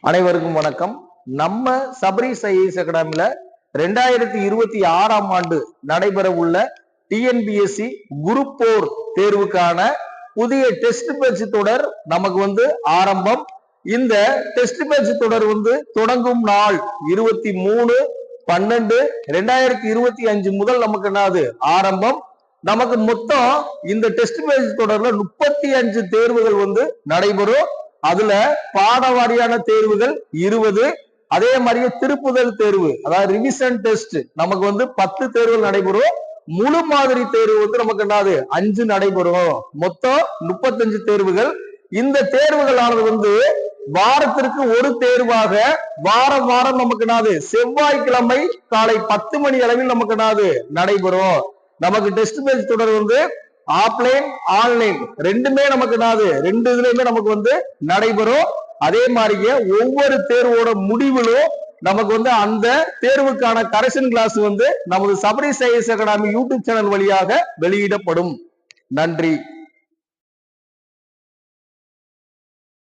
அனைவருக்கும் வணக்கம். நம்ம சபரிஸ் ஐஏஎஸ் அகாடமில 2026ஆம் ஆண்டு நடைபெற உள்ள டிஎன்பிஎஸ்சி குரூப் 4 தேர்வுக்கான புதிய டெஸ்ட் பேட்ச் தொடர் நமக்கு ஆரம்பம். இந்த டெஸ்ட் பேட்ச் தொடர் தொடங்கும் நாள் 23/12/2025 முதல் நமக்கு என்னது ஆரம்பம். நமக்கு மொத்தம் இந்த டெஸ்ட் பேட்ச் தொடர்ல 35 தேர்வுகள் நடைபெறும். அதுல பாடவாரியான தேர்வுகள் 20, அதே மாதிரியே திருப்புதல் தேர்வு அதாவது ரிவிஷன் டெஸ்ட் நமக்கு 10 தேர்வுகள் நடைபெறும். முழு மாதிரி தேர்வு நமக்கு என்னது 5 நடைபெறும். மொத்தம் 35 தேர்வுகள். இந்த தேர்வுகளானது வாரத்திற்கு ஒரு தேர்வாக வாரம் வாரம் நமக்கு என்னது செவ்வாய்க்கிழமை காலை 10 மணி அளவில் நமக்கு என்னது நடைபெறும். நமக்கு டெஸ்ட் பேட்ச் தொடர் ஆஃப்லைன் ஆன்லைன் ரெண்டுமே நமக்கு என்னது ரெண்டு இதுலயுமே நமக்கு நடைபெறும். அதே மாதிரியே ஒவ்வொரு தேர்வோட முடிவிலும் நமக்கு அந்த தேர்வுக்கான கரெக்ஷன் கிளாஸ் நமது Sabaris IAS academy YouTube channel வழியாக வெளியிடப்படும். நன்றி.